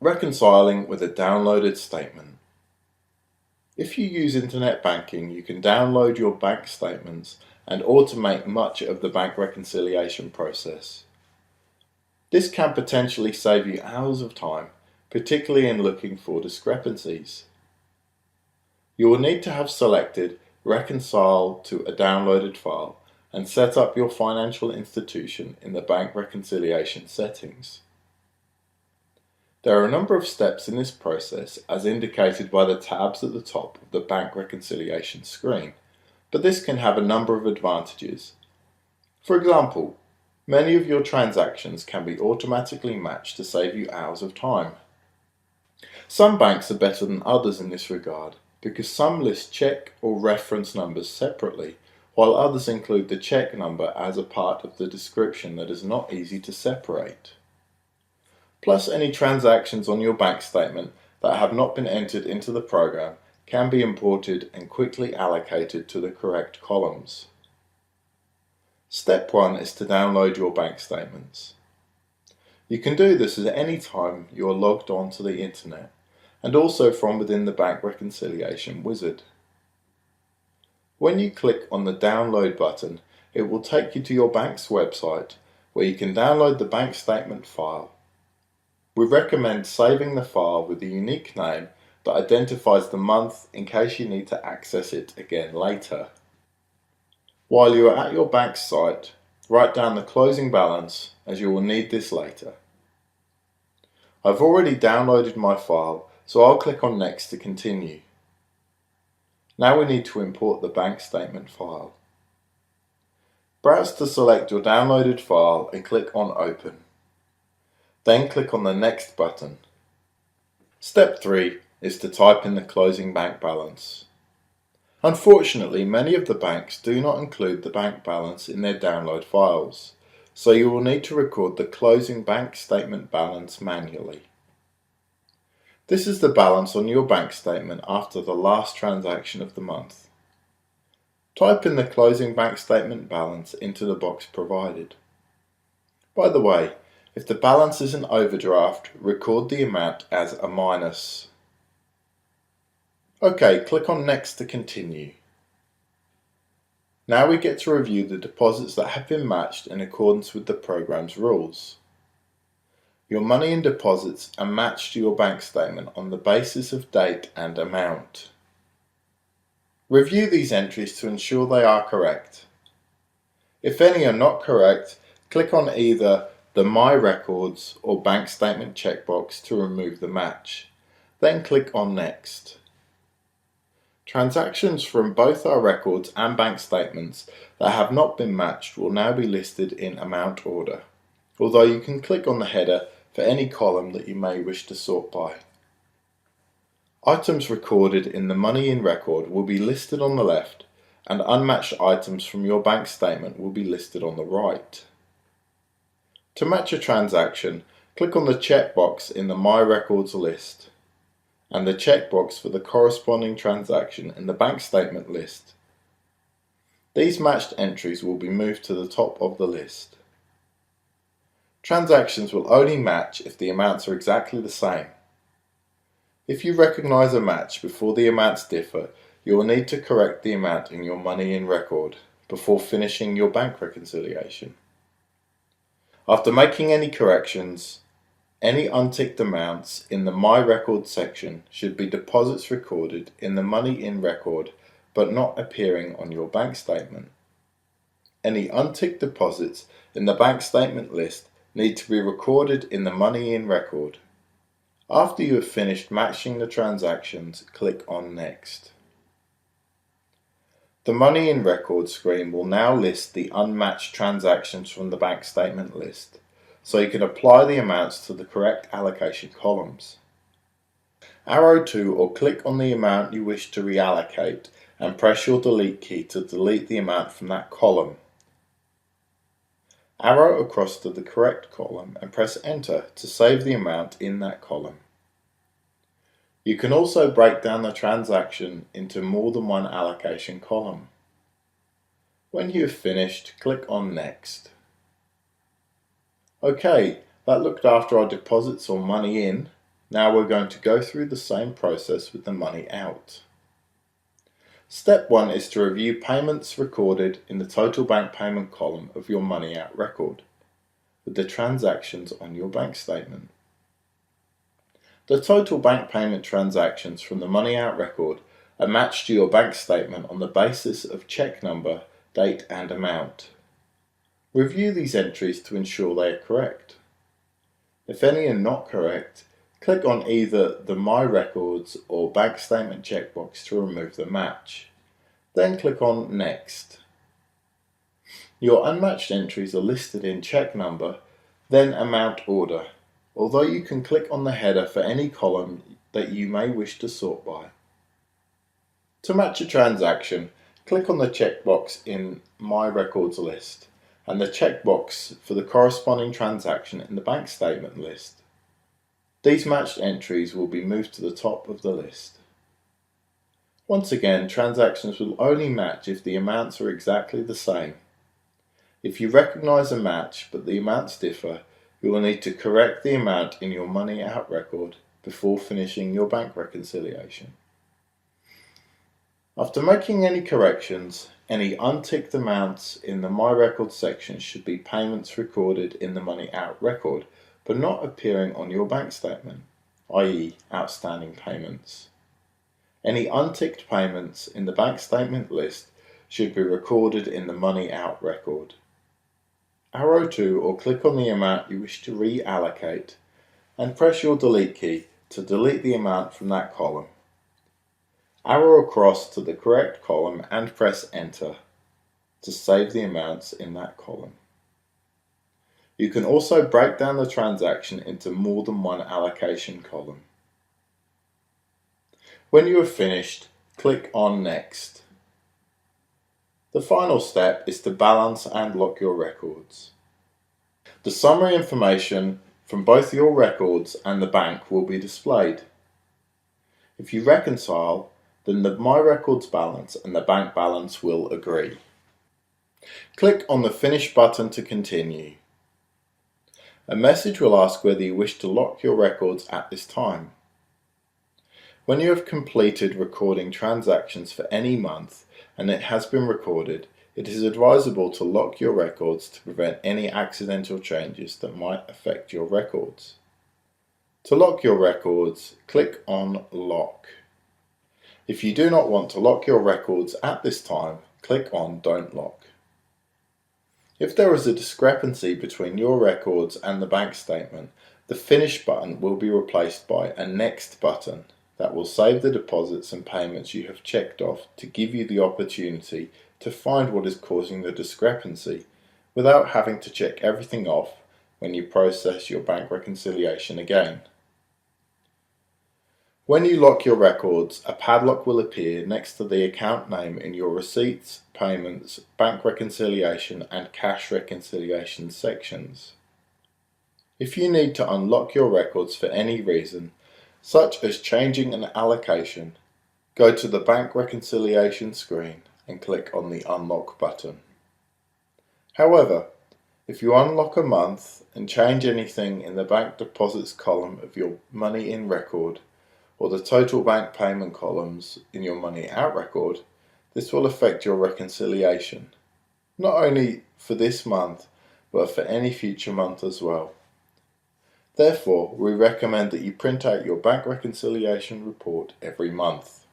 Reconciling with a downloaded statement. If you use internet banking, you can download your bank statements and automate much of the bank reconciliation process. This can potentially save you hours of time, particularly in looking for discrepancies. You will need to have selected Reconcile to a downloaded file and set up your financial institution in the bank reconciliation settings. There are a number of steps in this process as indicated by the tabs at the top of the bank reconciliation screen, but this can have a number of advantages. For example, many of your transactions can be automatically matched to save you hours of time. Some banks are better than others in this regard because some list check or reference numbers separately, while others include the check number as a part of the description that is not easy to separate. Plus, any transactions on your bank statement that have not been entered into the program can be imported and quickly allocated to the correct columns. Step 1 is to download your bank statements. You can do this at any time you are logged on to the internet, and also from within the bank reconciliation wizard. When you click on the download button, it will take you to your bank's website where you can download the bank statement file. We recommend saving the file with a unique name that identifies the month in case you need to access it again later. While you are at your bank's site, write down the closing balance as you will need this later. I've already downloaded my file, so I'll click on Next to continue. Now we need to import the bank statement file. Browse to select your downloaded file and click on Open. Then click on the Next button. Step 3 is to type in the closing bank balance. Unfortunately, many of the banks do not include the bank balance in their download files, so you will need to record the closing bank statement balance manually. This is the balance on your bank statement after the last transaction of the month. Type in the closing bank statement balance into the box provided. By the way, if the balance is an overdraft, record the amount as a minus. OK, click on Next to continue. Now we get to review the deposits that have been matched in accordance with the program's rules. Your money and deposits are matched to your bank statement on the basis of date and amount. Review these entries to ensure they are correct. If any are not correct, click on either the My Records or Bank Statement checkbox to remove the match. Then click on Next. Transactions from both our records and bank statements that have not been matched will now be listed in amount order, although you can click on the header for any column that you may wish to sort by. Items recorded in the Money in record will be listed on the left, and unmatched items from your bank statement will be listed on the right. To match a transaction, click on the checkbox in the My Records list, and the checkbox for the corresponding transaction in the bank statement list. These matched entries will be moved to the top of the list. Transactions will only match if the amounts are exactly the same. If you recognize a match before the amounts differ, you will need to correct the amount in your Money in record before finishing your bank reconciliation. After making any corrections, any unticked amounts in the My Record section should be deposits recorded in the Money in record but not appearing on your bank statement. Any unticked deposits in the bank statement list need to be recorded in the Money in record. After you have finished matching the transactions, click on Next. The Money in record screen will now list the unmatched transactions from the bank statement list, so you can apply the amounts to the correct allocation columns. Arrow to or click on the amount you wish to reallocate and press your delete key to delete the amount from that column. Arrow across to the correct column and press Enter to save the amount in that column. You can also break down the transaction into more than one allocation column. When you have finished, click on Next. OK, that looked after our deposits or money in. Now we're going to go through the same process with the money out. Step 1 is to review payments recorded in the total bank payment column of your money out record, with the transactions on your bank statement. The total bank payment transactions from the money out record are matched to your bank statement on the basis of check number, date and amount. Review these entries to ensure they are correct. If any are not correct, click on either the My Records or Bank Statement checkbox to remove the match. Then click on Next. Your unmatched entries are listed in check number, then amount order, although you can click on the header for any column that you may wish to sort by. To match a transaction, click on the checkbox in My Records list and the checkbox for the corresponding transaction in the bank statement list. These matched entries will be moved to the top of the list. Once again, transactions will only match if the amounts are exactly the same. If you recognize a match but the amounts differ, you will need to correct the amount in your money out record before finishing your bank reconciliation. After making any corrections, any unticked amounts in the My Records section should be payments recorded in the money out record but not appearing on your bank statement, i.e. outstanding payments. Any unticked payments in the bank statement list should be recorded in the money out record. Arrow to or click on the amount you wish to reallocate and press your delete key to delete the amount from that column. Arrow across to the correct column and press enter to save the amounts in that column. You can also break down the transaction into more than one allocation column. When you have finished, click on Next. The final step is to balance and lock your records. The summary information from both your records and the bank will be displayed. If you reconcile, then the My Records balance and the bank balance will agree. Click on the Finish button to continue. A message will ask whether you wish to lock your records at this time. When you have completed recording transactions for any month and it has been recorded, it is advisable to lock your records to prevent any accidental changes that might affect your records. To lock your records, click on Lock. If you do not want to lock your records at this time, click on Don't Lock. If there is a discrepancy between your records and the bank statement, the Finish button will be replaced by a Next button that will save the deposits and payments you have checked off to give you the opportunity to find what is causing the discrepancy without having to check everything off when you process your bank reconciliation again. When you lock your records, a padlock will appear next to the account name in your Receipts, Payments, Bank Reconciliation and Cash Reconciliation sections. If you need to unlock your records for any reason, such as changing an allocation, go to the Bank Reconciliation screen and click on the Unlock button. However, if you unlock a month and change anything in the bank deposits column of your money in record, or the total bank payment columns in your money out record, this will affect your reconciliation, not only for this month, but for any future month as well. Therefore, we recommend that you print out your bank reconciliation report every month.